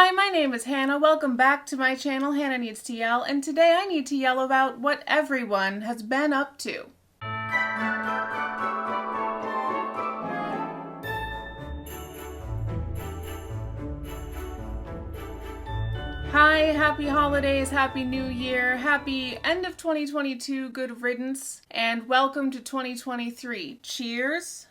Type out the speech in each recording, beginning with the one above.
Hi, my name is Hannah. Welcome back to my channel, Hannah Needs to Yell, and today I need to yell about what everyone has been up to. Hi, happy holidays, happy new year, happy end of 2022, good riddance, and welcome to 2023. Cheers.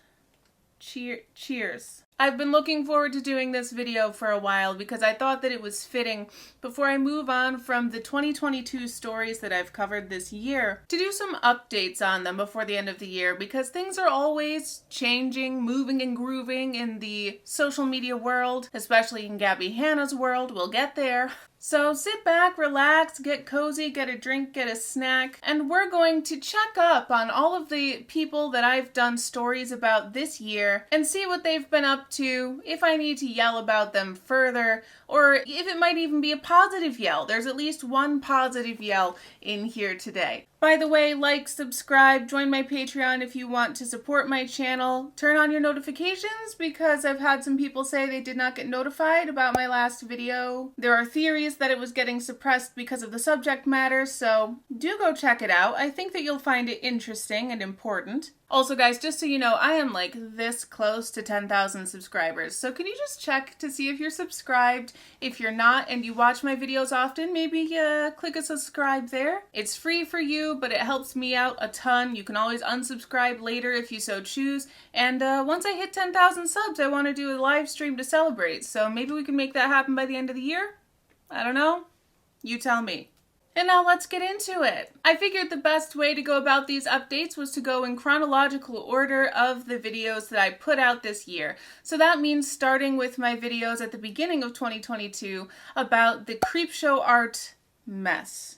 Cheers. I've been looking forward to doing this video for a while because I thought that it was fitting, before I move on from the 2022 stories that I've covered this year, to do some updates on them before the end of the year, because things are always changing, moving and grooving in the social media world, especially in Gabbie Hanna's world. We'll get there. So sit back, relax, get cozy, get a drink, get a snack, and we're going to check up on all of the people that I've done stories about this year and see what they've been up to, if I need to yell about them further, or if it might even be a positive yell. There's at least one positive yell in here today. By the way, like, subscribe, join my Patreon if you want to support my channel. Turn on your notifications because I've had some people say they did not get notified about my last video. There are theories that it was getting suppressed because of the subject matter, so do go check it out. I think that you'll find it interesting and important. Also, guys, just so you know, I am like this close to 10,000 subscribers, so can you just check to see if you're subscribed? If you're not and you watch my videos often, maybe click a subscribe there. It's free for you, but it helps me out a ton. You can always unsubscribe later if you so choose, and once I hit 10,000 subs, I want to do a live stream to celebrate, so maybe we can make that happen by the end of the year? I don't know. You tell me. And now let's get into it. I figured the best way to go about these updates was to go in chronological order of the videos that I put out this year. So that means starting with my videos at the beginning of 2022 about the Creepshow art mess.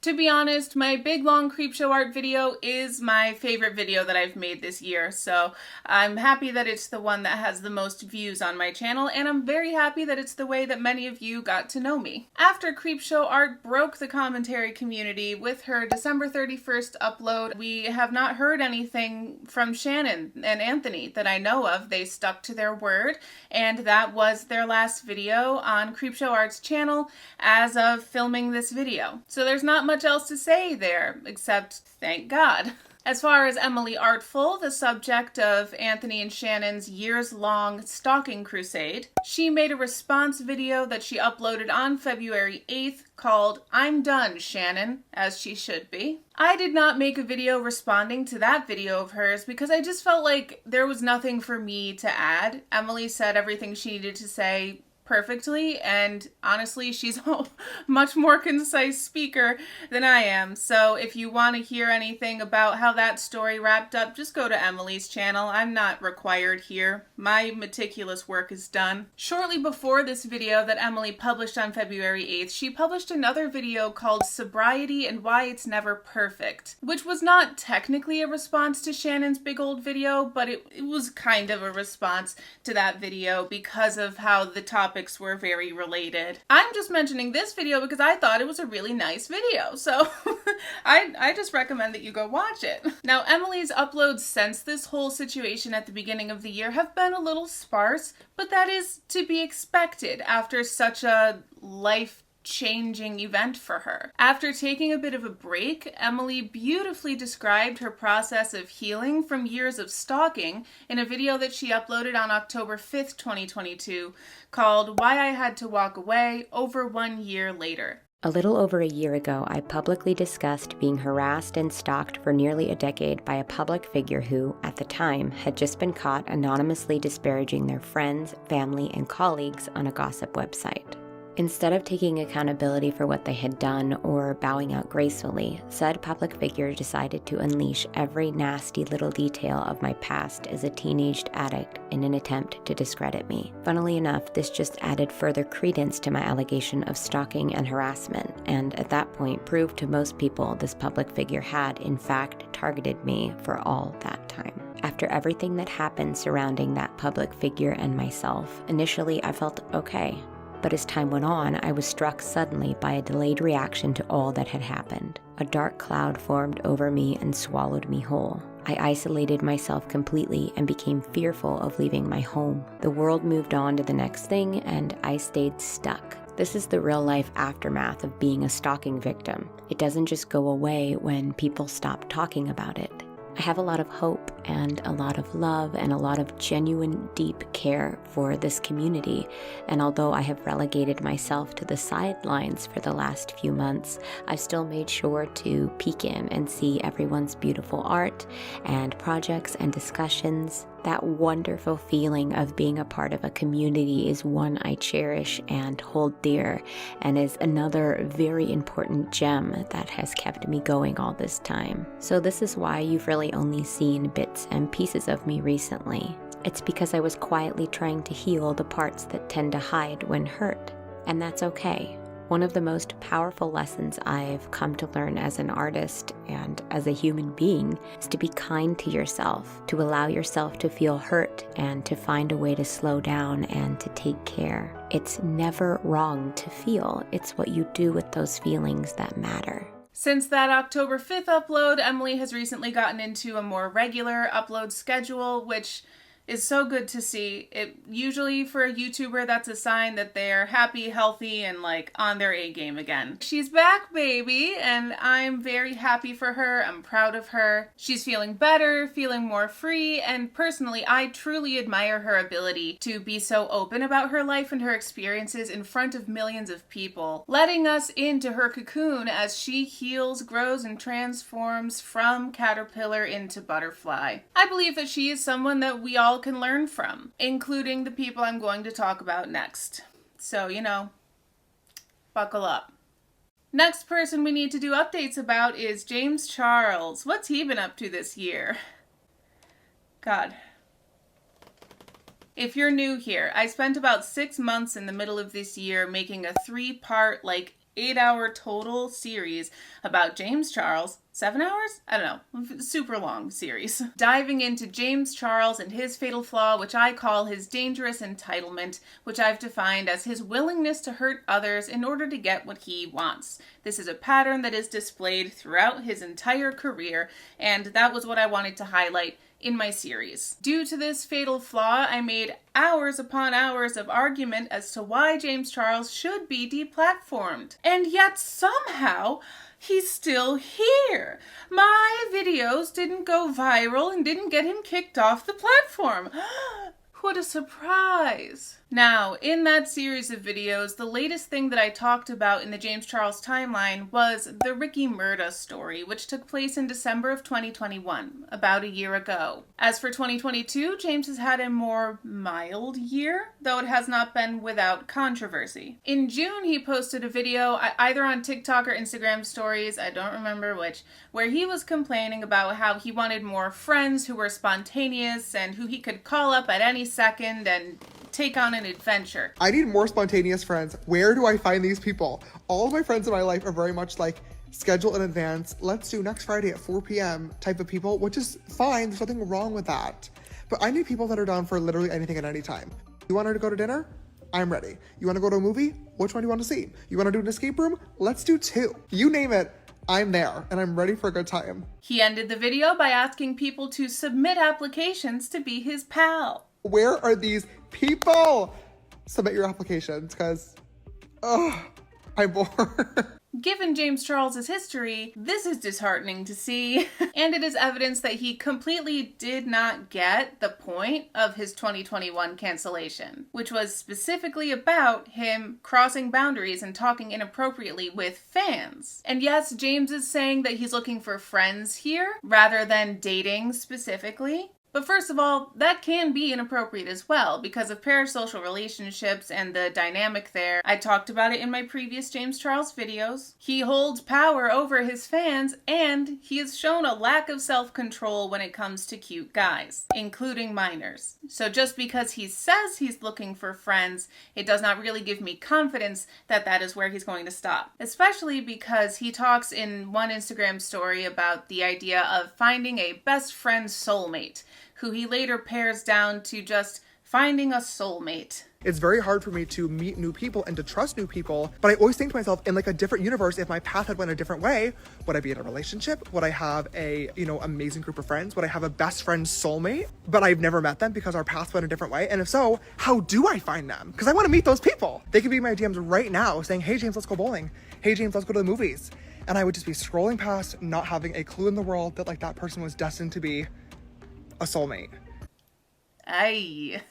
To be honest, my big long Creepshow art video is my favorite video that I've made this year, so I'm happy that it's the one that has the most views on my channel, and I'm very happy that it's the way that many of you got to know me. After Creepshow art broke the commentary community with her December 31st upload, we have not heard anything from Shannon and Anthony that I know of. They stuck to their word, and that was their last video on Creepshow art's channel as of filming this video. So there's not much else to say there, except thank God. As far as Emily Artful, the subject of Anthony and Shannon's years-long stalking crusade, she made a response video that she uploaded on February 8th called "I'm Done, Shannon," as she should be. I did not make a video responding to that video of hers because I just felt like there was nothing for me to add. Emily said everything she needed to say perfectly, and honestly, she's a much more concise speaker than I am. So if you want to hear anything about how that story wrapped up, just go to Emily's channel. I'm not required here. My meticulous work is done. Shortly before this video that Emily published on February 8th, she published another video called "Sobriety and Why It's Never Perfect," which was not technically a response to Shannon's big old video, but it was kind of a response to that video because of how the topics were very related. I'm just mentioning this video because I thought it was a really nice video, so I just recommend that you go watch it. Now, Emily's uploads since this whole situation at the beginning of the year have been a little sparse, but that is to be expected after such a life-changing event for her. After taking a bit of a break, Emily beautifully described her process of healing from years of stalking in a video that she uploaded on October 5th, 2022, called "Why I Had to Walk Away Over 1 Year Later." A little over a year ago, I publicly discussed being harassed and stalked for nearly a decade by a public figure who, at the time, had just been caught anonymously disparaging their friends, family, and colleagues on a gossip website. Instead of taking accountability for what they had done or bowing out gracefully, said public figure decided to unleash every nasty little detail of my past as a teenaged addict in an attempt to discredit me. Funnily enough, this just added further credence to my allegation of stalking and harassment, and at that point proved to most people this public figure had, in fact, targeted me for all that time. After everything that happened surrounding that public figure and myself, initially I felt okay. But as time went on, I was struck suddenly by a delayed reaction to all that had happened. A dark cloud formed over me and swallowed me whole. I isolated myself completely and became fearful of leaving my home. The world moved on to the next thing, and I stayed stuck, This is the real-life aftermath of being a stalking victim. It doesn't just go away when people stop talking about it. I have a lot of hope and a lot of love and a lot of genuine, deep care for this community. And although I have relegated myself to the sidelines for the last few months, I've still made sure to peek in and see everyone's beautiful art and projects and discussions. That wonderful feeling of being a part of a community is one I cherish and hold dear, and is another very important gem that has kept me going all this time. So this is why you've really only seen bits and pieces of me recently. It's because I was quietly trying to heal the parts that tend to hide when hurt, and that's okay. One of the most powerful lessons I've come to learn as an artist and as a human being is to be kind to yourself, to allow yourself to feel hurt and to find a way to slow down and to take care. It's never wrong to feel. It's what you do with those feelings that matter. Since that October 5th upload, Emily has recently gotten into a more regular upload schedule, which is so good to see. It usually, for a YouTuber, that's a sign that they're happy, healthy, and like on their A game again. She's back, baby, and I'm very happy for her. I'm proud of her. She's feeling better, feeling more free, and personally, I truly admire her ability to be so open about her life and her experiences in front of millions of people, letting us into her cocoon as she heals, grows, and transforms from caterpillar into butterfly. I believe that she is someone that we all can learn from, including the people I'm going to talk about next. So, buckle up. Next person we need to do updates about is James Charles. What's he been up to this year? God. If you're new here, I spent about 6 months in the middle of this year making a 3-part, 8-hour total series about James Charles. 7 hours? I don't know. Super long series. Diving into James Charles and his fatal flaw, which I call his dangerous entitlement, which I've defined as his willingness to hurt others in order to get what he wants. This is a pattern that is displayed throughout his entire career, and that was what I wanted to highlight in my series. Due to this fatal flaw, I made hours upon hours of argument as to why James Charles should be deplatformed. And yet somehow, he's still here. My videos didn't go viral and didn't get him kicked off the platform. What a surprise. Now, in that series of videos, the latest thing that I talked about in the James Charles timeline was the Ricky Murda story, which took place in December of 2021, about a year ago. As for 2022, James has had a more mild year, though it has not been without controversy. In June, he posted a video, either on TikTok or Instagram stories, I don't remember which, where he was complaining about how he wanted more friends who were spontaneous and who he could call up at any second and take on an adventure. I need more spontaneous friends. Where do I find these people? All of my friends in my life are very much schedule in advance. Let's do next Friday at 4 p.m. type of people, which is fine. There's nothing wrong with that. But I need people that are down for literally anything at any time. You want her to go to dinner? I'm ready. You want to go to a movie? Which one do you want to see? You want to do an escape room? Let's do 2. You name it. I'm there, and I'm ready for a good time. He ended the video by asking people to submit applications to be his pal. Where are these people? Submit your applications, because, I'm bored. Given James Charles's history, this is disheartening to see, and it is evidence that he completely did not get the point of his 2021 cancellation, which was specifically about him crossing boundaries and talking inappropriately with fans. And yes, James is saying that he's looking for friends here, rather than dating specifically. But first of all, that can be inappropriate as well because of parasocial relationships and the dynamic there. I talked about it in my previous James Charles videos. He holds power over his fans, and he has shown a lack of self-control when it comes to cute guys, including minors. So just because he says he's looking for friends, it does not really give me confidence that that is where he's going to stop. Especially because he talks in one Instagram story about the idea of finding a best friend soulmate, who he later pares down to just finding a soulmate. It's very hard for me to meet new people and to trust new people, but I always think to myself, in like a different universe, if my path had went a different way, would I be in a relationship? Would I have a, amazing group of friends? Would I have a best friend soulmate? But I've never met them because our paths went a different way. And if so, how do I find them? Because I want to meet those people. They could be in my DMs right now saying, hey James, let's go bowling. Hey James, let's go to the movies. And I would just be scrolling past, not having a clue in the world that like that person was destined to be a soulmate. Aye.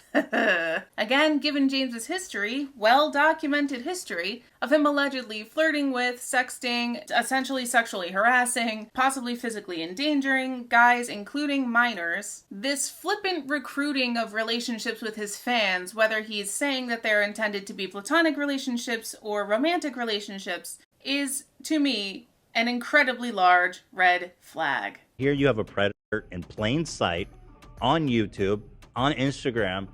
Again, given James's history, well-documented history, of him allegedly flirting with, sexting, essentially sexually harassing, possibly physically endangering guys, including minors, this flippant recruiting of relationships with his fans, whether he's saying that they're intended to be platonic relationships or romantic relationships, is, to me, an incredibly large red flag. Here you have a predator in plain sight on YouTube, on Instagram,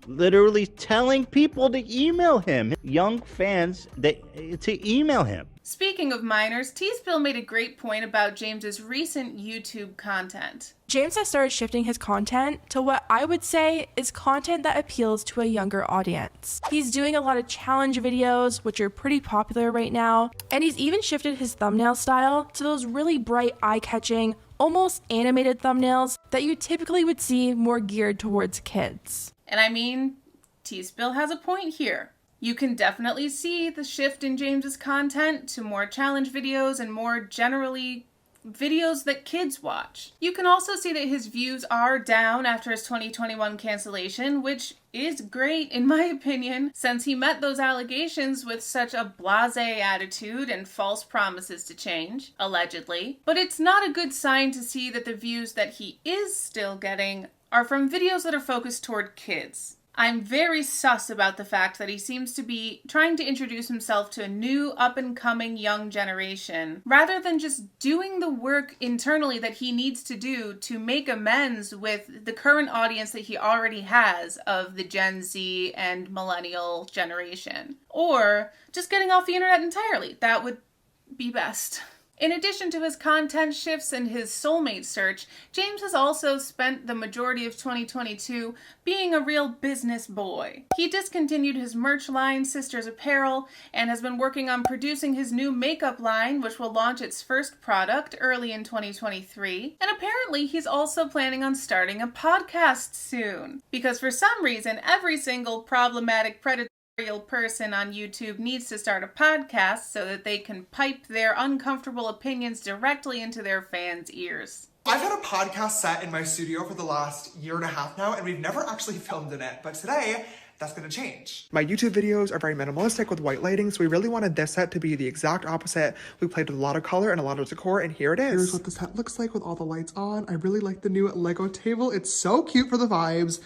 literally telling people to email him, young fans to email him. Speaking of minors, T-Spill made a great point about James's recent YouTube content. James has started shifting his content to what I would say is content that appeals to a younger audience. He's doing a lot of challenge videos, which are pretty popular right now, and he's even shifted his thumbnail style to those really bright, eye-catching, almost animated thumbnails that you typically would see more geared towards kids. And I mean, T-Spill has a point here. You can definitely see the shift in James's content to more challenge videos and more generally videos that kids watch. You can also see that his views are down after his 2021 cancellation, which is great in my opinion, since he met those allegations with such a blasé attitude and false promises to change, allegedly. But it's not a good sign to see that the views that he is still getting are from videos that are focused toward kids. I'm very sus about the fact that he seems to be trying to introduce himself to a new up-and-coming young generation, rather than just doing the work internally that he needs to do to make amends with the current audience that he already has of the Gen Z and millennial generation. Or just getting off the internet entirely. That would be best. In addition to his content shifts and his soulmate search, James has also spent the majority of 2022 being a real business boy. He discontinued his merch line, Sisters Apparel, and has been working on producing his new makeup line, which will launch its first product early in 2023. And apparently he's also planning on starting a podcast soon. Because for some reason, every single problematic predator person on YouTube needs to start a podcast so that they can pipe their uncomfortable opinions directly into their fans' ears. I've had a podcast set in my studio for the last year and a half now, and we've never actually filmed in it, but today, that's gonna change. My YouTube videos are very minimalistic with white lighting, so we really wanted this set to be the exact opposite. We played with a lot of color and a lot of decor, and here it is. Here's what the set looks like with all the lights on. I really like the new Lego table. It's so cute for the vibes.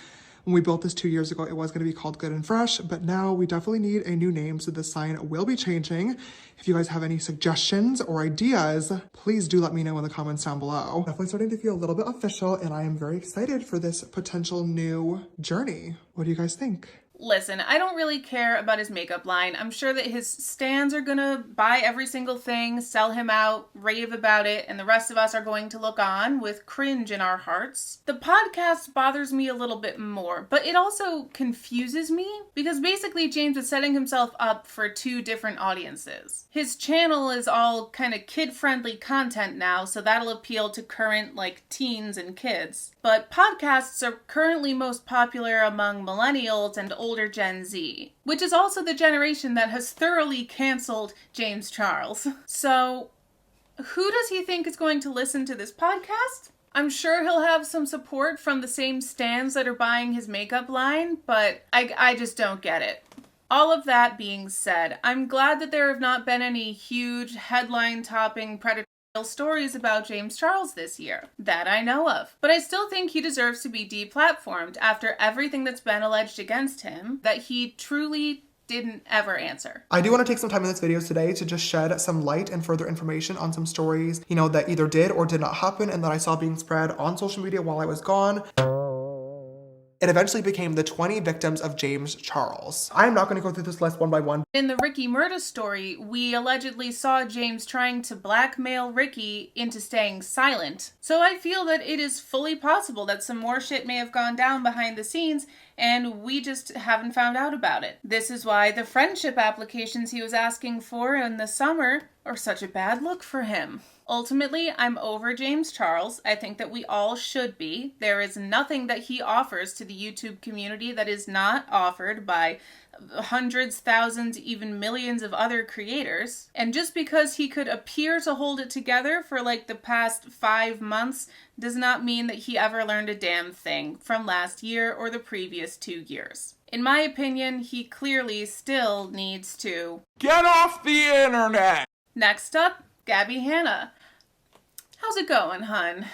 When we built this 2 years ago, it was going to be called Good and Fresh, but now we definitely need a new name, so this sign will be changing. If you guys have any suggestions or ideas, please do let me know in the comments down below. Definitely starting to feel a little bit official, and I am very excited for this potential new journey. What do you guys think? Listen, I don't really care about his makeup line. I'm sure that his stans are gonna buy every single thing, sell him out, rave about it, and the rest of us are going to look on with cringe in our hearts. The podcast bothers me a little bit more, but it also confuses me because basically James is setting himself up for two different audiences. His channel is all kind of kid-friendly content now, so that'll appeal to current, teens and kids. But podcasts are currently most popular among millennials and older Gen Z, which is also the generation that has thoroughly canceled James Charles. So, who does he think is going to listen to this podcast? I'm sure he'll have some support from the same stans that are buying his makeup line, but I just don't get it. All of that being said, I'm glad that there have not been any huge headline-topping predatorial stories about James Charles this year, that I know of. But I still think he deserves to be deplatformed after everything that's been alleged against him that he truly didn't ever answer. I do want to take some time in this video today to just shed some light and further information on some stories, that either did or did not happen and that I saw being spread on social media while I was gone. It eventually became the 20 victims of James Charles. I am not going to go through this list one by one. In the Ricky murder story, we allegedly saw James trying to blackmail Ricky into staying silent. So I feel that it is fully possible that some more shit may have gone down behind the scenes, and we just haven't found out about it. This is why the friendship applications he was asking for in the summer are such a bad look for him. Ultimately, I'm over James Charles. I think that we all should be. There is nothing that he offers to the YouTube community that is not offered by hundreds, thousands, even millions of other creators. And just because he could appear to hold it together for like the past 5 months does not mean that he ever learned a damn thing from last year or the previous 2 years. In my opinion, he clearly still needs to get off the internet. Next up, Gabbie Hanna. How's it going, hun?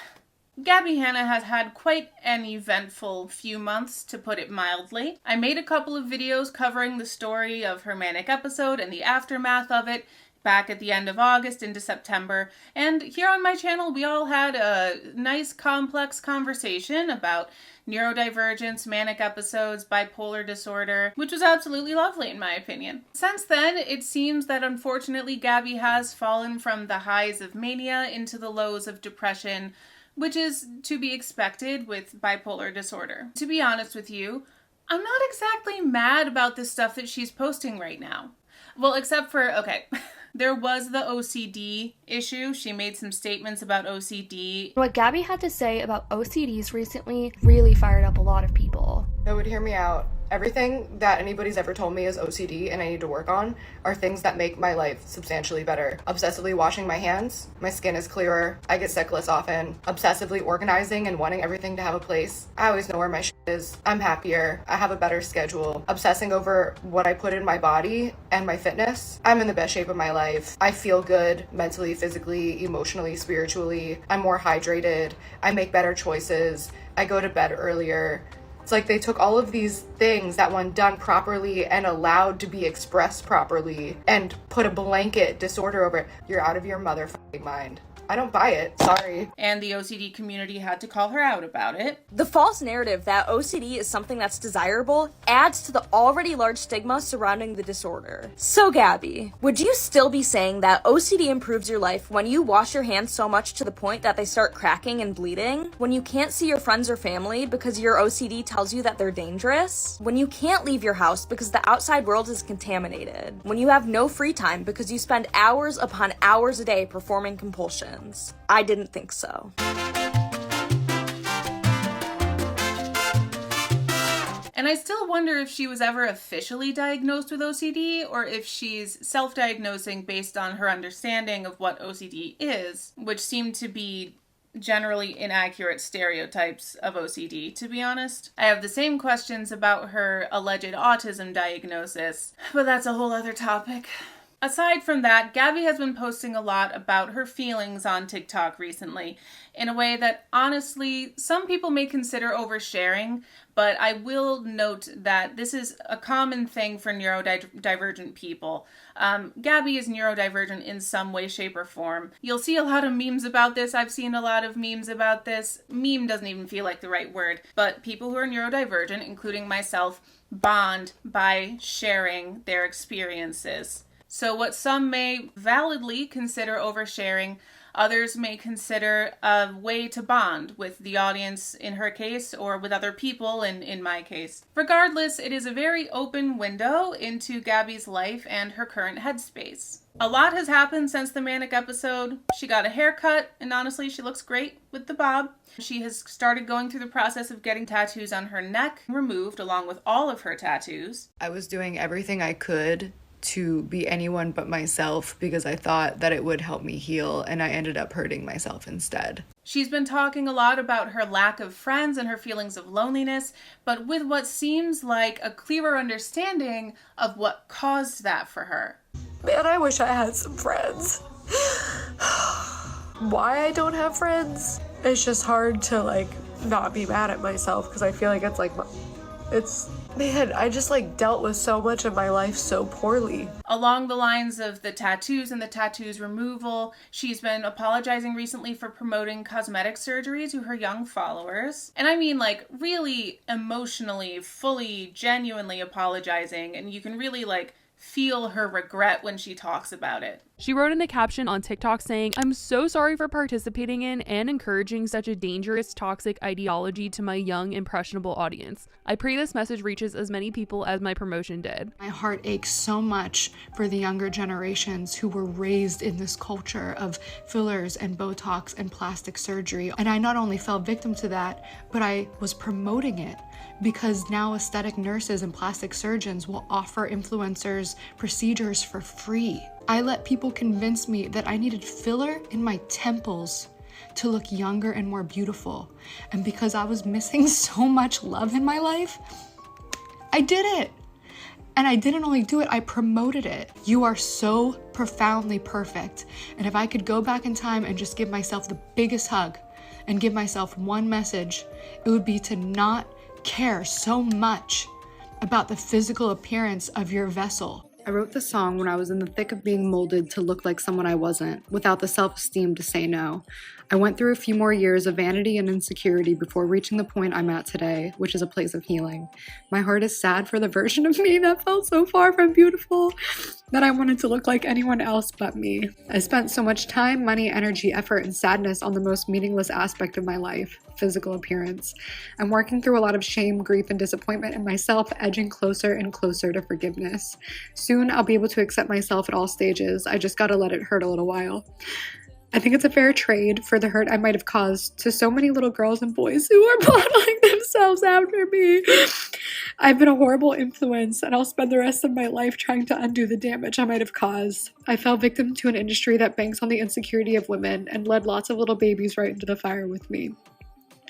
Gabbie Hanna has had quite an eventful few months, to put it mildly. I made a couple of videos covering the story of her manic episode and the aftermath of it back at the end of August into September, and here on my channel we all had a nice complex conversation about neurodivergence, manic episodes, bipolar disorder, which was absolutely lovely in my opinion. Since then, it seems that unfortunately Gabbie has fallen from the highs of mania into the lows of depression, which is to be expected with bipolar disorder. To be honest with you, I'm not exactly mad about the stuff that she's posting right now. Well, except for, okay, there was the OCD issue. She made some statements about OCD. What Gabbie had to say about OCDs recently really fired up a lot of people. No would hear me out. Everything that anybody's ever told me is OCD and I need to work on are things that make my life substantially better. Obsessively washing my hands, my skin is clearer, I get sick less often. Obsessively organizing and wanting everything to have a place. I always know where my shit is. I'm happier. I have a better schedule. Obsessing over what I put in my body and my fitness. I'm in the best shape of my life. I feel good mentally, physically, emotionally, spiritually. I'm more hydrated. I make better choices. I go to bed earlier. It's like they took all of these things that when done properly and allowed to be expressed properly and put a blanket disorder over it. You're out of your motherfucking mind. I don't buy it. Sorry. And the OCD community had to call her out about it. The false narrative that OCD is something that's desirable adds to the already large stigma surrounding the disorder. So Gabbie, would you still be saying that OCD improves your life when you wash your hands so much to the point that they start cracking and bleeding? When you can't see your friends or family because your OCD tells you that they're dangerous? When you can't leave your house because the outside world is contaminated? When you have no free time because you spend hours upon hours a day performing compulsion? I didn't think so. And I still wonder if she was ever officially diagnosed with OCD or if she's self-diagnosing based on her understanding of what OCD is, which seem to be generally inaccurate stereotypes of OCD, to be honest. I have the same questions about her alleged autism diagnosis, but that's a whole other topic. Aside from that, Gabbie has been posting a lot about her feelings on TikTok recently in a way that honestly some people may consider oversharing, but I will note that this is a common thing for neurodivergent people. Gabbie is neurodivergent in some way, shape, or form. You'll see a lot of memes about this. I've seen a lot of memes about this. Meme doesn't even feel like the right word, but people who are neurodivergent, including myself, bond by sharing their experiences. So what some may validly consider oversharing, others may consider a way to bond with the audience in her case or with other people in my case. Regardless, it is a very open window into Gabbie's life and her current headspace. A lot has happened since the manic episode. She got a haircut, and honestly, she looks great with the bob. She has started going through the process of getting tattoos on her neck removed along with all of her tattoos. I was doing everything I could to be anyone but myself because I thought that it would help me heal, and I ended up hurting myself instead. She's been talking a lot about her lack of friends and her feelings of loneliness, but with what seems like a clearer understanding of what caused that for her. Man, I wish I had some friends. Why I don't have friends? It's just hard to not be mad at myself because I feel like man, I just dealt with so much of my life so poorly. Along the lines of the tattoos and the tattoos removal, she's been apologizing recently for promoting cosmetic surgery to her young followers. And I mean really emotionally, fully, genuinely apologizing. And you can really feel her regret when she talks about it. She wrote in a caption on TikTok saying, "I'm so sorry for participating in and encouraging such a dangerous, toxic ideology to my young, impressionable audience. I pray this message reaches as many people as my promotion did." My heart aches so much for the younger generations who were raised in this culture of fillers and Botox and plastic surgery. And I not only fell victim to that, but I was promoting it, because now aesthetic nurses and plastic surgeons will offer influencers procedures for free. I let people convince me that I needed filler in my temples to look younger and more beautiful. And because I was missing so much love in my life, I did it. And I didn't only do it, I promoted it. You are so profoundly perfect. And if I could go back in time and just give myself the biggest hug and give myself one message, it would be to not care so much about the physical appearance of your vessel. I wrote the song when I was in the thick of being molded to look like someone I wasn't, without the self-esteem to say no. I went through a few more years of vanity and insecurity before reaching the point I'm at today, which is a place of healing. My heart is sad for the version of me that felt so far from beautiful, that I wanted to look like anyone else but me. I spent so much time, money, energy, effort, and sadness on the most meaningless aspect of my life, physical appearance. I'm working through a lot of shame, grief, and disappointment in myself, edging closer and closer to forgiveness. Soon I'll be able to accept myself at all stages. I just gotta let it hurt a little while. I think it's a fair trade for the hurt I might have caused to so many little girls and boys who are modeling themselves after me. I've been a horrible influence, and I'll spend the rest of my life trying to undo the damage I might have caused. I fell victim to an industry that banks on the insecurity of women and led lots of little babies right into the fire with me.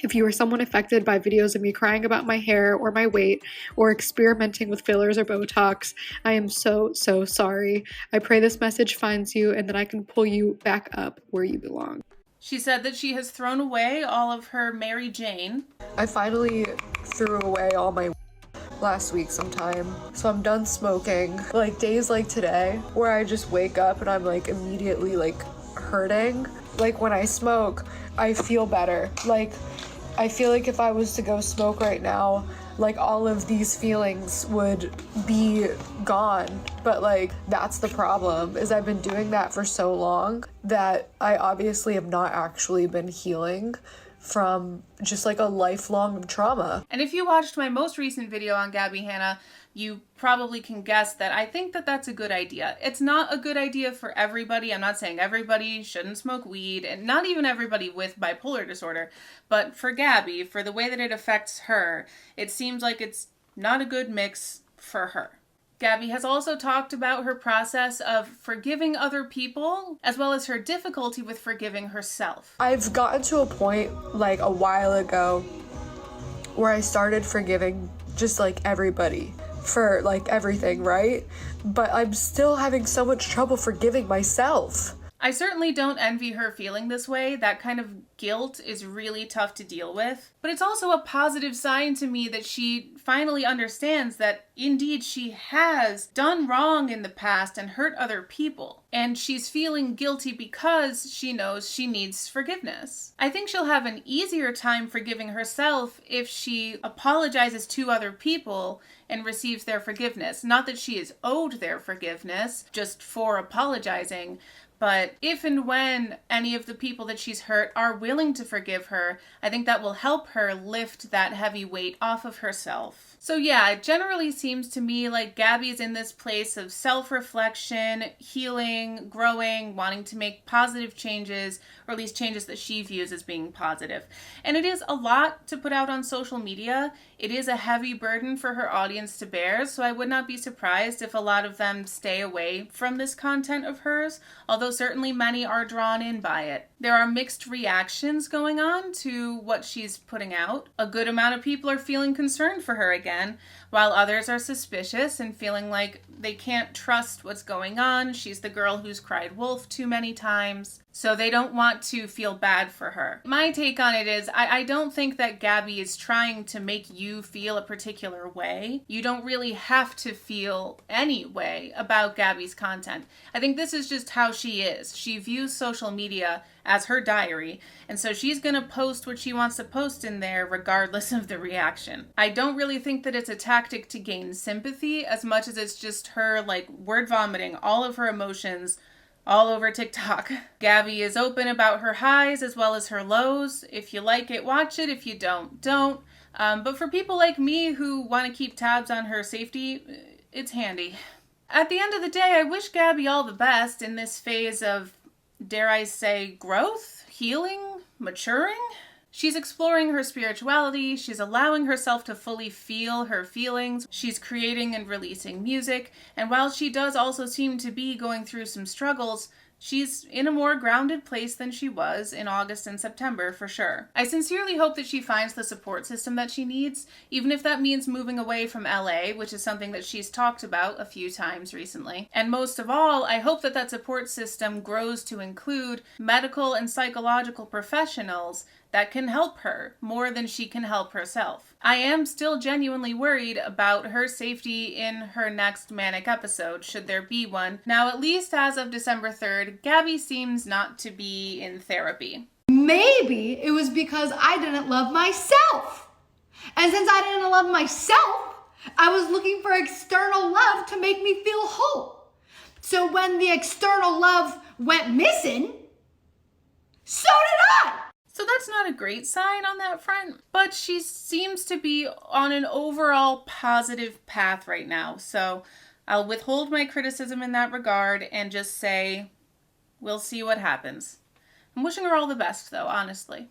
If you are someone affected by videos of me crying about my hair or my weight or experimenting with fillers or Botox, I am so sorry. I pray this message finds you and that I can pull you back up where you belong. She said that she has thrown away all of her Mary Jane. I finally threw away all my last week sometime, so I'm done smoking. Like days like today where I just wake up and I'm like immediately like hurting. Like when I smoke, I feel better. Like I feel like if I was to go smoke right now, like all of these feelings would be gone. But like that's the problem, is I've been doing that for so long that I obviously have not actually been healing from just like a lifelong trauma. And if you watched my most recent video on Gabbie Hanna, you probably can guess that I think that that's a good idea. It's not a good idea for everybody. I'm not saying everybody shouldn't smoke weed, and not even everybody with bipolar disorder. But for Gabbie, for the way that it affects her, it seems like it's not a good mix for her. Gabbie has also talked about her process of forgiving other people, as well as her difficulty with forgiving herself. I've gotten to a point like a while ago where I started forgiving just like everybody for like everything, right? But I'm still having so much trouble forgiving myself. I certainly don't envy her feeling this way. That kind of guilt is really tough to deal with. But it's also a positive sign to me that she finally understands that indeed she has done wrong in the past and hurt other people. And she's feeling guilty because she knows she needs forgiveness. I think she'll have an easier time forgiving herself if she apologizes to other people and receives their forgiveness. Not that she is owed their forgiveness just for apologizing, but if and when any of the people that she's hurt are willing to forgive her, I think that will help her lift that heavy weight off of herself. So yeah, it generally seems to me like Gabbie's in this place of self-reflection, healing, growing, wanting to make positive changes, or at least changes that she views as being positive. And it is a lot to put out on social media. It is a heavy burden for her audience to bear, so I would not be surprised if a lot of them stay away from this content of hers, although certainly many are drawn in by it. There are mixed reactions going on to what she's putting out. A good amount of people are feeling concerned for her again, while others are suspicious and feeling like they can't trust what's going on. She's the girl who's cried wolf too many times, so they don't want to feel bad for her. My take on it is I don't think that Gabbie is trying to make you feel a particular way. You don't really have to feel any way about Gabbie's content. I think this is just how she is. She views social media as her diary, and so she's gonna post what she wants to post in there regardless of the reaction. I don't really think that it's a tactic to gain sympathy as much as it's just her like word vomiting all of her emotions all over TikTok. Gabbie is open about her highs as well as her lows. If you like it, watch it. If you don't, don't. But for people like me who want to keep tabs on her safety, it's handy. At the end of the day, I wish Gabbie all the best in this phase of, dare I say, growth, healing, maturing. She's exploring her spirituality, she's allowing herself to fully feel her feelings, she's creating and releasing music, and while she does also seem to be going through some struggles, she's in a more grounded place than she was in August and September, for sure. I sincerely hope that she finds the support system that she needs, even if that means moving away from LA, which is something that she's talked about a few times recently. And most of all, I hope that that support system grows to include medical and psychological professionals that can help her more than she can help herself. I am still genuinely worried about her safety in her next manic episode, should there be one. Now, at least as of December 3rd, Gabbie seems not to be in therapy. Maybe it was because I didn't love myself. And since I didn't love myself, I was looking for external love to make me feel whole. So when the external love went missing, so did I. So that's not a great sign on that front, but she seems to be on an overall positive path right now. So I'll withhold my criticism in that regard and just say, we'll see what happens. I'm wishing her all the best though, honestly.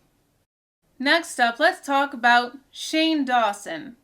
Next up, let's talk about Shane Dawson.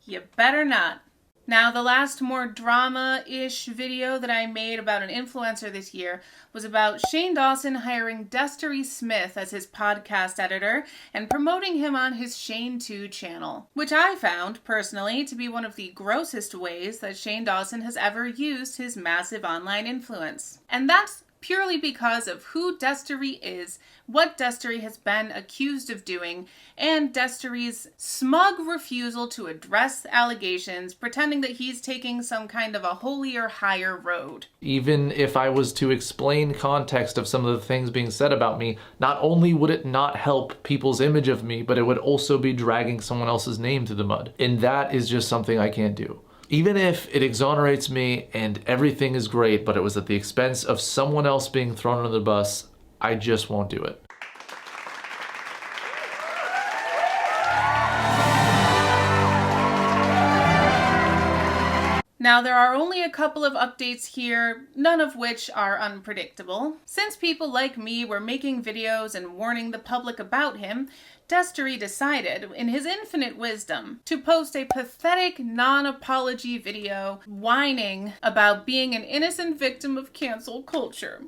You better not. Now, the last more drama-ish video that I made about an influencer this year was about Shane Dawson hiring Destery Smith as his podcast editor and promoting him on his Shane 2 channel, which I found, personally, to be one of the grossest ways that Shane Dawson has ever used his massive online influence. And that's purely because of who Destery is, what Destery has been accused of doing, and Destery's smug refusal to address allegations, pretending that he's taking some kind of a holier, higher road. Even if I was to explain context of some of the things being said about me, not only would it not help people's image of me, but it would also be dragging someone else's name through the mud. And that is just something I can't do. Even if it exonerates me and everything is great, but it was at the expense of someone else being thrown under the bus, I just won't do it. Now, there are only a couple of updates here, none of which are unpredictable. Since people like me were making videos and warning the public about him, Destery decided, in his infinite wisdom, to post a pathetic non-apology video whining about being an innocent victim of cancel culture.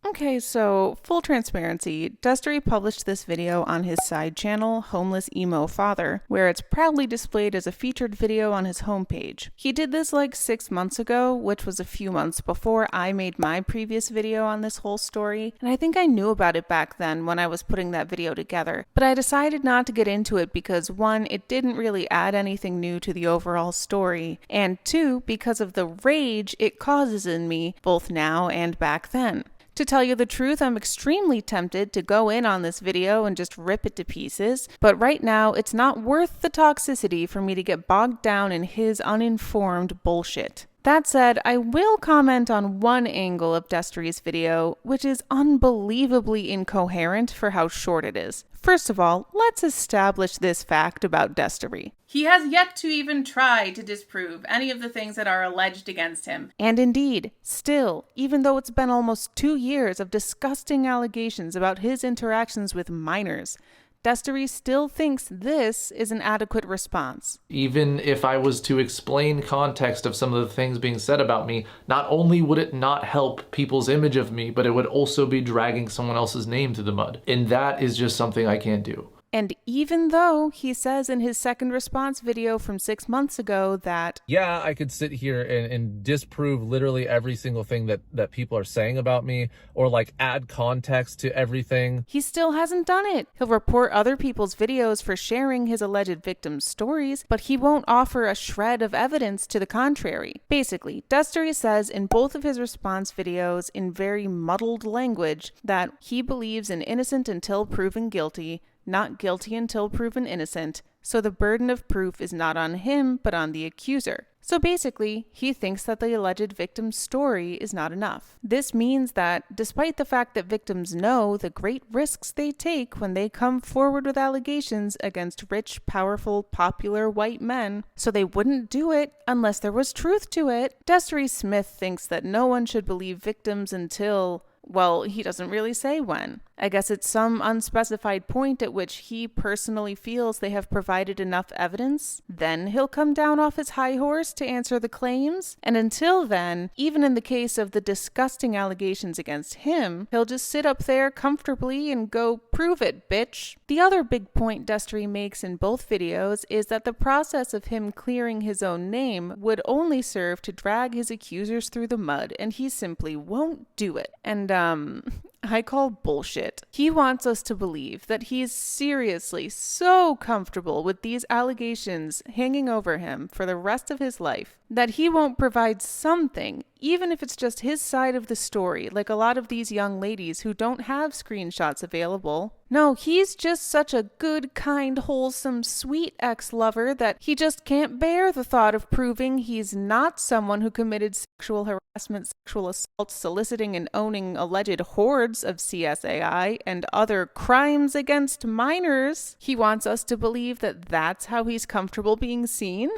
Okay, so full transparency, Destery published this video on his side channel, Homeless Emo Father, where it's proudly displayed as a featured video on his homepage. He did this like 6 months ago, which was a few months before I made my previous video on this whole story, and I think I knew about it back then when I was putting that video together. But I decided not to get into it because 1, it didn't really add anything new to the overall story, and 2, because of the rage it causes in me, both now and back then. To tell you the truth, I'm extremely tempted to go in on this video and just rip it to pieces, but right now it's not worth the toxicity for me to get bogged down in his uninformed bullshit. That said, I will comment on one angle of Destery's video, which is unbelievably incoherent for how short it is. First of all, let's establish this fact about Destery. He has yet to even try to disprove any of the things that are alleged against him. And indeed, still, even though it's been almost 2 years of disgusting allegations about his interactions with minors, Destery still thinks this is an adequate response. Even if I was to explain context of some of the things being said about me, not only would it not help people's image of me, but it would also be dragging someone else's name through the mud. And that is just something I can't do. And even though he says in his second response video from 6 months ago that, yeah, I could sit here and disprove literally every single thing that people are saying about me, or like add context to everything, he still hasn't done it. He'll report other people's videos for sharing his alleged victims' stories, but he won't offer a shred of evidence to the contrary. Basically, Destery says in both of his response videos in very muddled language that he believes in innocent until proven guilty, not guilty until proven innocent, so the burden of proof is not on him, but on the accuser. So basically, he thinks that the alleged victim's story is not enough. This means that, despite the fact that victims know the great risks they take when they come forward with allegations against rich, powerful, popular white men, so they wouldn't do it unless there was truth to it, Destery Smith thinks that no one should believe victims until, well, he doesn't really say when. I guess it's some unspecified point at which he personally feels they have provided enough evidence. Then he'll come down off his high horse to answer the claims. And until then, even in the case of the disgusting allegations against him, he'll just sit up there comfortably and go, prove it, bitch. The other big point Destery makes in both videos is that the process of him clearing his own name would only serve to drag his accusers through the mud, and he simply won't do it. And, I call bullshit. He wants us to believe that he is seriously so comfortable with these allegations hanging over him for the rest of his life that he won't provide something, even if it's just his side of the story, like a lot of these young ladies who don't have screenshots available. No, he's just such a good, kind, wholesome, sweet ex-lover that he just can't bear the thought of proving he's not someone who committed sexual harassment, sexual assault, soliciting and owning alleged hordes of CSAI and other crimes against minors. He wants us to believe that that's how he's comfortable being seen.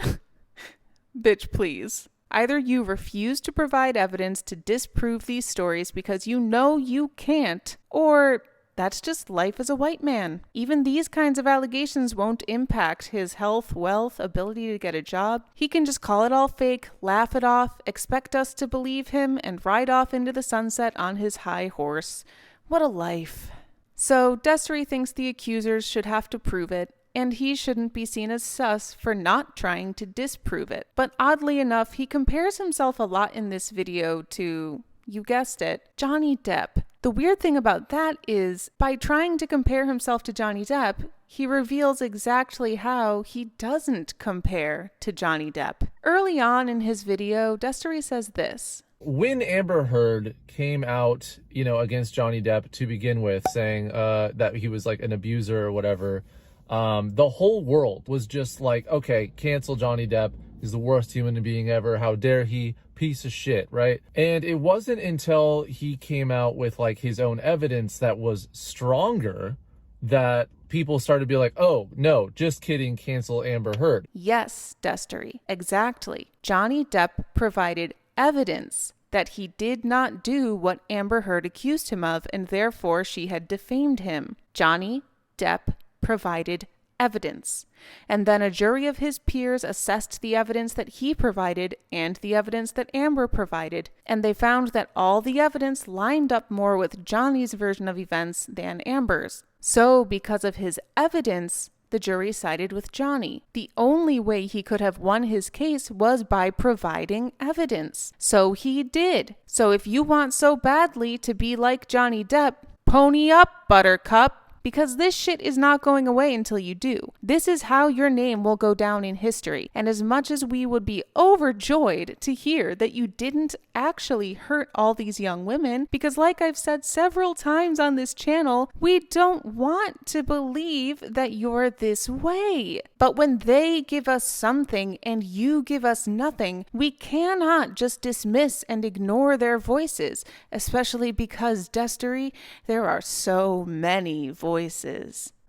Bitch, please. Either you refuse to provide evidence to disprove these stories because you know you can't, or that's just life as a white man. Even these kinds of allegations won't impact his health, wealth, ability to get a job. He can just call it all fake, laugh it off, expect us to believe him, and ride off into the sunset on his high horse. What a life. So Destery thinks the accusers should have to prove it, and he shouldn't be seen as sus for not trying to disprove it. But oddly enough, he compares himself a lot in this video to, you guessed it, Johnny Depp. The weird thing about that is, by trying to compare himself to Johnny Depp, he reveals exactly how he doesn't compare to Johnny Depp. Early on in his video, Destery says this. When Amber Heard came out, against Johnny Depp to begin with, saying that he was like an abuser or whatever, the whole world was just like, okay, cancel Johnny Depp. He's the worst human being ever. How dare he? Piece of shit, right? And it wasn't until he came out with like his own evidence that was stronger that people started to be like, oh, no, just kidding, cancel Amber Heard. Yes, Destery, exactly. Johnny Depp provided evidence that he did not do what Amber Heard accused him of, and therefore she had defamed him. Johnny Depp provided evidence. And then a jury of his peers assessed the evidence that he provided and the evidence that Amber provided, and they found that all the evidence lined up more with Johnny's version of events than Amber's. So, because of his evidence, the jury sided with Johnny. The only way he could have won his case was by providing evidence. So he did. So if you want so badly to be like Johnny Depp, pony up, Buttercup. Because this shit is not going away until you do. This is how your name will go down in history. And as much as we would be overjoyed to hear that you didn't actually hurt all these young women, because like I've said several times on this channel, we don't want to believe that you're this way. But when they give us something and you give us nothing, we cannot just dismiss and ignore their voices, especially because, Destery, there are so many voices.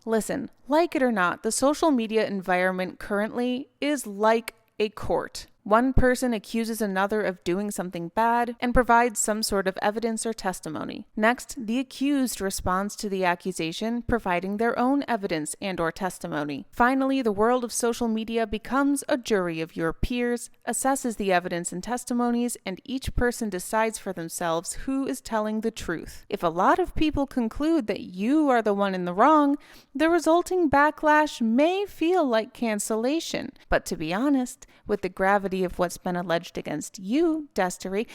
Listen, like it or not, the social media environment currently is like a court. One person accuses another of doing something bad and provides some sort of evidence or testimony. Next, the accused responds to the accusation, providing their own evidence and or testimony. Finally, the world of social media becomes a jury of your peers, assesses the evidence and testimonies, and each person decides for themselves who is telling the truth. If a lot of people conclude that you are the one in the wrong, the resulting backlash may feel like cancellation. But to be honest, with the gravity of what's been alleged against you, Destery,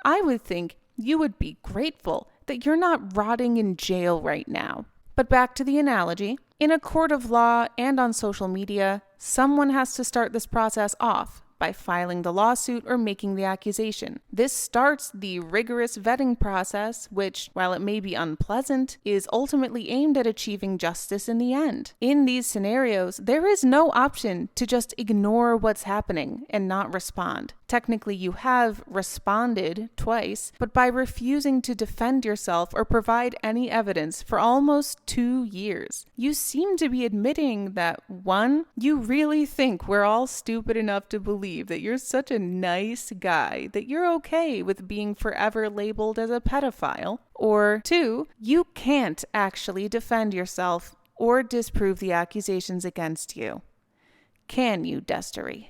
I would think you would be grateful that you're not rotting in jail right now. But back to the analogy. In a court of law and on social media, someone has to start this process off. by filing the lawsuit or making the accusation. This starts the rigorous vetting process, which, while it may be unpleasant, is ultimately aimed at achieving justice in the end. In these scenarios, there is no option to just ignore what's happening and not respond. Technically, you have responded twice, but by refusing to defend yourself or provide any evidence for almost 2 years. You seem to be admitting that, 1, you really think we're all stupid enough to believe that you're such a nice guy that you're okay with being forever labeled as a pedophile, or 2, you can't actually defend yourself or disprove the accusations against you. Can you, Destery?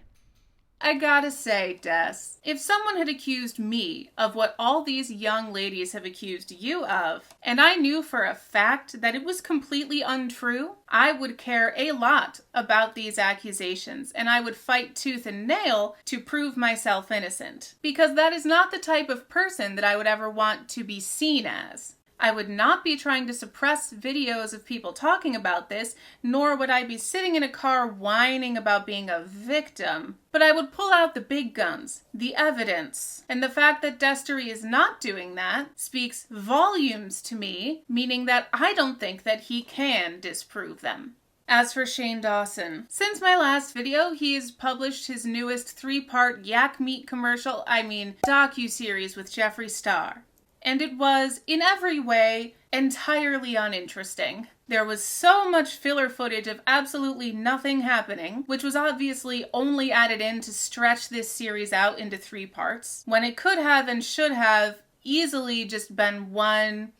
I gotta say, Des, if someone had accused me of what all these young ladies have accused you of, and I knew for a fact that it was completely untrue, I would care a lot about these accusations, and I would fight tooth and nail to prove myself innocent. Because that is not the type of person that I would ever want to be seen as. I would not be trying to suppress videos of people talking about this, nor would I be sitting in a car whining about being a victim. But I would pull out the big guns, the evidence. And the fact that Destery is not doing that speaks volumes to me, meaning that I don't think that he can disprove them. As for Shane Dawson, since my last video, he's published his newest 3-part yak meat docuseries with Jeffree Star. And it was, in every way, entirely uninteresting. There was so much filler footage of absolutely nothing happening, which was obviously only added in to stretch this series out into 3 parts, when it could have and should have easily just been 1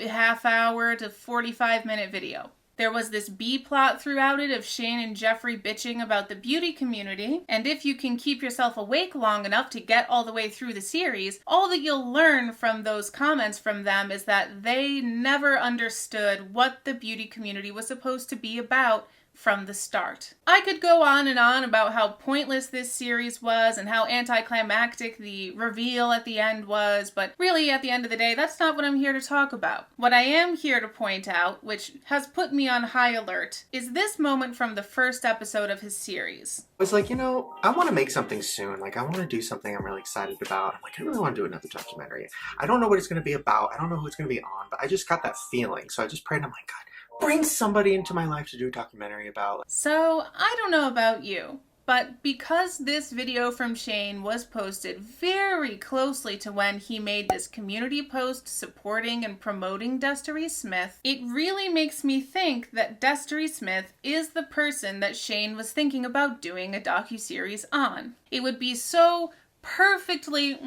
half-hour to 45-minute video. There was this B-plot throughout it of Shane and Jeffree bitching about the beauty community, and if you can keep yourself awake long enough to get all the way through the series, all that you'll learn from those comments from them is that they never understood what the beauty community was supposed to be about from the start. I could go on and on about how pointless this series was and how anticlimactic the reveal at the end was, but really at the end of the day, that's not what I'm here to talk about. What I am here to point out, which has put me on high alert, is this moment from the first episode of his series. I was like, I want to make something soon. I want to do something I'm really excited about. I'm like, I really want to do another documentary. I don't know what it's going to be about. I don't know who it's going to be on, but I just got that feeling. So I just prayed, and I'm like, God, bring somebody into my life to do a documentary about. So, I don't know about you, but because this video from Shane was posted very closely to when he made this community post supporting and promoting Destery Smith, it really makes me think that Destery Smith is the person that Shane was thinking about doing a docuseries on. It would be so perfectly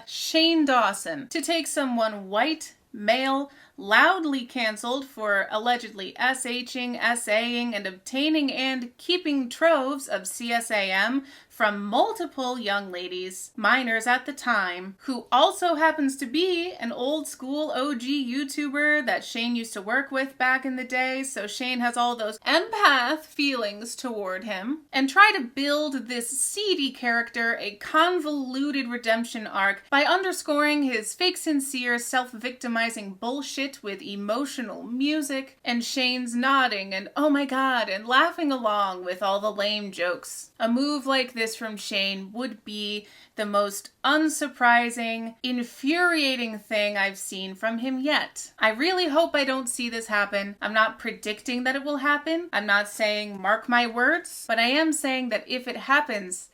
Shane Dawson to take someone white, male, loudly canceled for allegedly SHing, SAing, and obtaining and keeping troves of CSAM from multiple young ladies, minors at the time, who also happens to be an old school OG YouTuber that Shane used to work with back in the day, so Shane has all those empath feelings toward him, and try to build this seedy character a convoluted redemption arc by underscoring his fake sincere self-victimizing bullshit with emotional music, and Shane's nodding and oh my god and laughing along with all the lame jokes. A move like this from Shane would be the most unsurprising, infuriating thing I've seen from him yet. I really hope I don't see this happen. I'm not predicting that it will happen. I'm not saying mark my words, but I am saying that if it happens,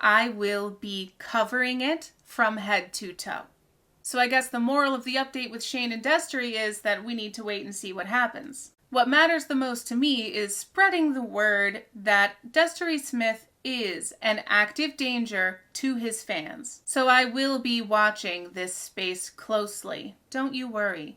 I will be covering it from head to toe. So I guess the moral of the update with Shane and Destery is that we need to wait and see what happens. What matters the most to me is spreading the word that Destery Smith is an active danger to his fans. So I will be watching this space closely. Don't you worry.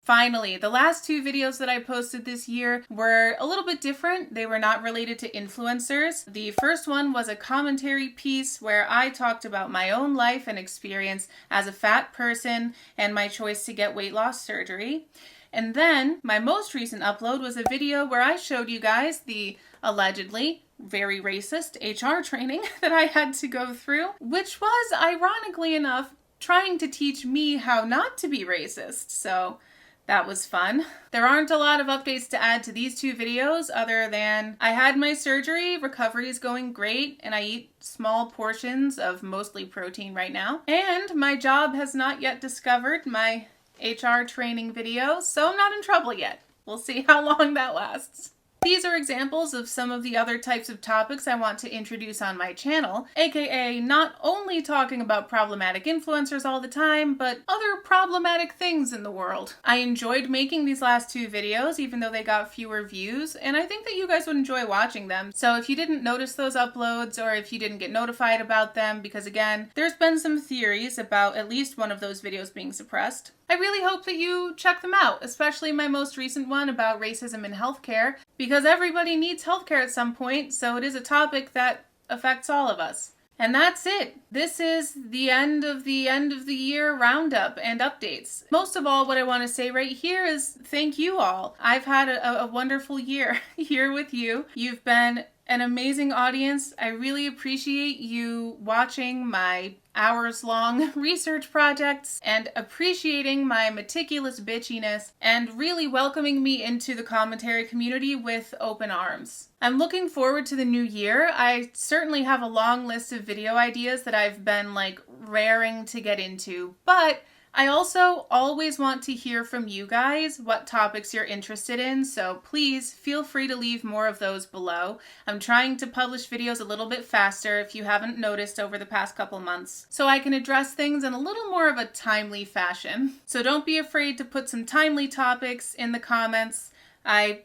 Finally, the last 2 videos that I posted this year were a little bit different. They were not related to influencers. The first one was a commentary piece where I talked about my own life and experience as a fat person and my choice to get weight loss surgery. And then my most recent upload was a video where I showed you guys the allegedly very racist HR training that I had to go through, which was, ironically enough, trying to teach me how not to be racist. So That was fun. There aren't a lot of updates to add to these two videos other than I had my surgery, recovery is going great, and I eat small portions of mostly protein right now. And my job has not yet discovered my HR training video, so I'm not in trouble yet. We'll see how long that lasts. These are examples of some of the other types of topics I want to introduce on my channel, aka not only talking about problematic influencers all the time, but other problematic things in the world. I enjoyed making these last two videos, even though they got fewer views, and I think that you guys would enjoy watching them. So if you didn't notice those uploads, or if you didn't get notified about them, because again, there's been some theories about at least one of those videos being suppressed, I really hope that you check them out, especially my most recent one about racism in healthcare, because everybody needs healthcare at some point, so it is a topic that affects all of us. And that's it. This is the end of the year roundup and updates. Most of all, what I want to say right here is thank you all. I've had a wonderful year here with you. You've been an amazing audience. I really appreciate you watching my hours-long research projects and appreciating my meticulous bitchiness and really welcoming me into the commentary community with open arms. I'm looking forward to the new year. I certainly have a long list of video ideas that I've been raring to get into, but I also always want to hear from you guys what topics you're interested in, so please feel free to leave more of those below. I'm trying to publish videos a little bit faster, if you haven't noticed, over the past couple months, so I can address things in a little more of a timely fashion. So don't be afraid to put some timely topics in the comments. I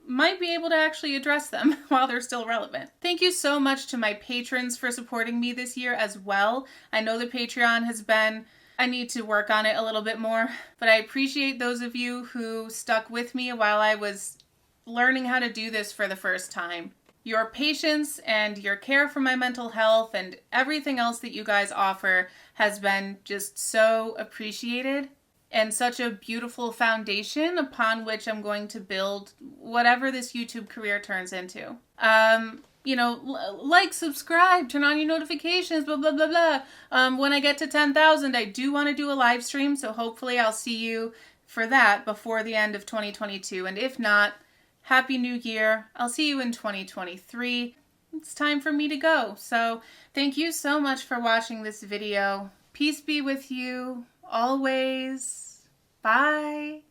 might be able to actually address them while they're still relevant. Thank you so much to my patrons for supporting me this year as well. I know the Patreon has been I need to work on it a little bit more, but I appreciate those of you who stuck with me while I was learning how to do this for the first time. Your patience and your care for my mental health and everything else that you guys offer has been just so appreciated and such a beautiful foundation upon which I'm going to build whatever this YouTube career turns into. Like, subscribe, turn on your notifications, blah, blah, blah, blah. When I get to 10,000, I do want to do a live stream, so hopefully I'll see you for that before the end of 2022. And if not, Happy New Year. I'll see you in 2023. It's time for me to go. So thank you so much for watching this video. Peace be with you always. Bye.